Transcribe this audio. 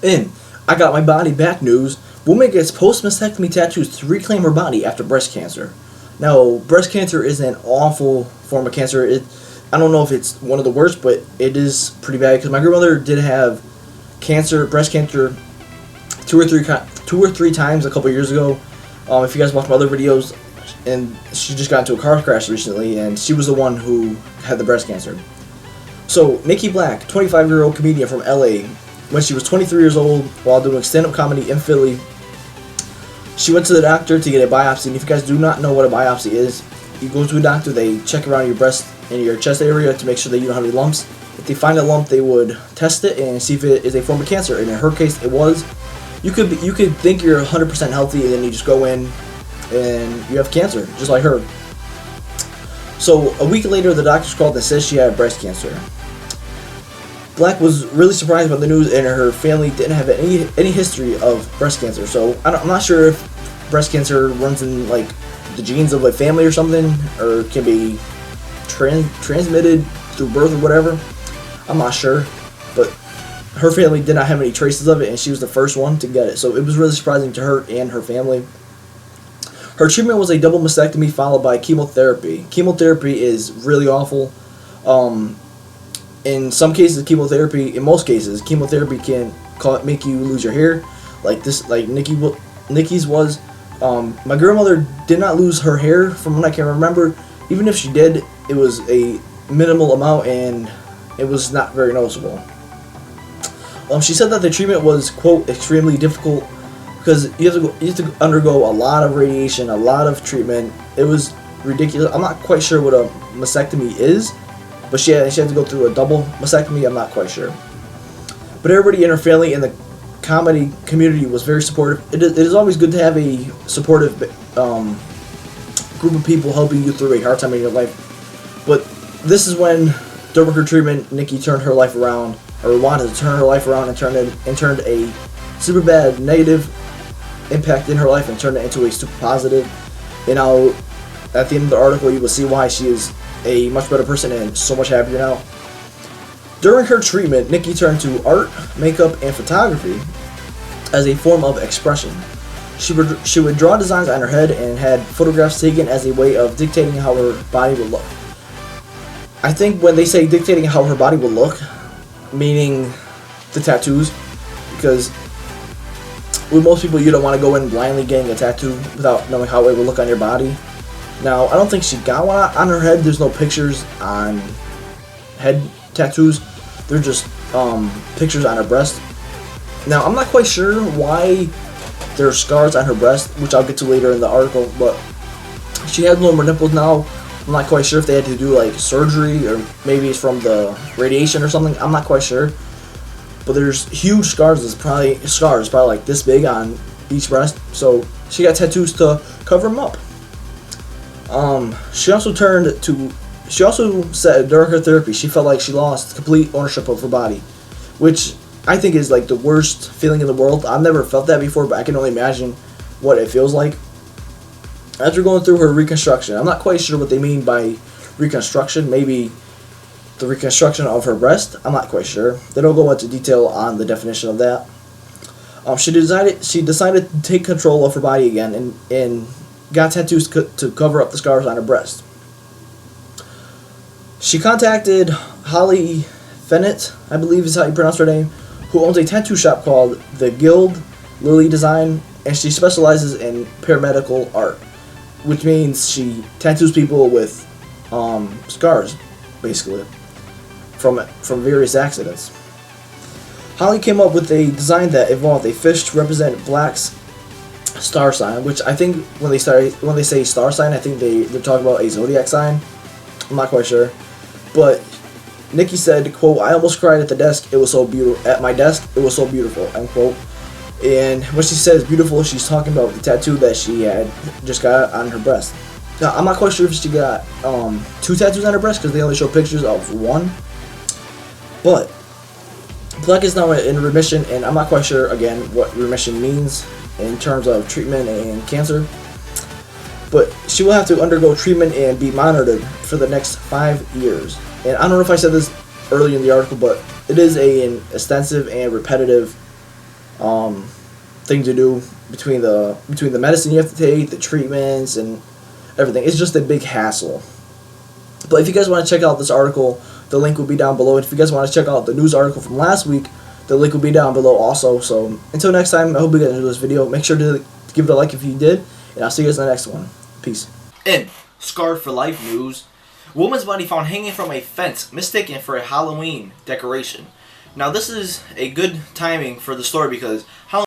And I got my body back news. Woman gets post-mastectomy tattoos to reclaim her body after breast cancer. Now, breast cancer is an awful form of cancer. I don't know if it's one of the worst, but it is pretty bad because my grandmother did have cancer, breast cancer, two or three times a couple years ago. If you guys watch my other videos, and she just got into a car crash recently, and she was the one who had the breast cancer. So, Nikki Black, 25-year-old comedian from LA, when she was 23 years old, while doing stand-up comedy in Philly, she went to the doctor to get a biopsy. And if you guys do not know what a biopsy is, you go to a doctor, they check around your breast and your chest area to make sure that you don't have any lumps. If they find a lump, they would test it and see if it is a form of cancer. And in her case, it was. You could think you're 100% healthy, and then you just go in and you have cancer, just like her. So a week later, the doctors called and said she had breast cancer. Black was really surprised by the news, and her family didn't have any history of breast cancer. So I'm not sure if breast cancer runs in like the genes of a family or something, or can be transmitted through birth or whatever. I'm not sure, but her family did not have any traces of it, and she was the first one to get it. So it was really surprising to her and her family. Her treatment was a double mastectomy followed by chemotherapy. Chemotherapy is really awful. In some cases, in most cases, chemotherapy can make you lose your hair, like Nikki's was. My grandmother did not lose her hair, from what I can remember. Even if she did, it was a minimal amount, and it was not very noticeable. She said that the treatment was, quote, extremely difficult because you have to undergo a lot of radiation, a lot of treatment. It was ridiculous. I'm not quite sure what a mastectomy is, but she had to go through a double mastectomy. I'm not quite sure. But everybody in her family and the comedy community was very supportive. It is always good to have a supportive group of people helping you through a hard time in your life. But this is when, during her treatment, Nikki turned her life around, or wanted to turn her life around, and turned a super bad negative impact in her life and turned it into a super positive. And now, at the end of the article, you will see why she is a much better person and so much happier now. During her treatment, Nikki turned to art, makeup, and photography as a form of expression. She would draw designs on her head and had photographs taken as a way of dictating how her body would look. I think when they say dictating how her body would look, meaning the tattoos, because with most people you don't want to go in blindly getting a tattoo without knowing how it will look on your body. Now, I don't think she got one on her head. There's no pictures on head tattoos. They're just pictures on her breast. Now, I'm not quite sure why there are scars on her breast, which I'll get to later in the article, but she has no more nipples now. I'm not quite sure if they had to do like surgery, or maybe it's from the radiation or something. I'm not quite sure. But there's huge scars. It's probably like this big on each breast. So she got tattoos to cover them up. She also said during her therapy she felt like she lost complete ownership of her body, which I think is like the worst feeling in the world. I've never felt that before, but I can only imagine what it feels like. After going through her reconstruction, I'm not quite sure what they mean by reconstruction. Maybe the reconstruction of her breast. I'm not quite sure. They don't go into detail on the definition of that. She decided to take control of her body again and got tattoos to cover up the scars on her breast. She contacted Holly Fennett, I believe is how you pronounce her name, who owns a tattoo shop called The Guild Lily Design, and she specializes in paramedical art, which means she tattoos people with scars, basically, from various accidents. Holly came up with a design that involved a fish to represent Black's star sign, which I think when they say star sign, I think they're talking about a zodiac sign. I'm not quite sure, but Nikki said, quote, "I almost cried at the desk. It was so beautiful. At my desk, it was so beautiful," unquote. And when she says beautiful, she's talking about the tattoo that she had just got on her breast. Now, I'm not quite sure if she got 2 tattoos on her breast because they only show pictures of 1. But Black is now in remission, and I'm not quite sure, again, what remission means in terms of treatment and cancer. But she will have to undergo treatment and be monitored for the next 5 years. And I don't know if I said this early in the article, but it is an extensive and repetitive thing to do between the medicine you have to take, the treatments, and everything. It's just a big hassle. But if you guys want to check out this article, the link will be down below. And if you guys want to check out the news article from last week, the link will be down below also. So until next time, I hope you guys enjoyed this video. Make sure to give it a like if you did, and I'll see you guys in the next one. Peace. In Scarred for Life news, woman's body found hanging from a fence, mistaken for a Halloween decoration. Now this is a good timing for the story because Halloween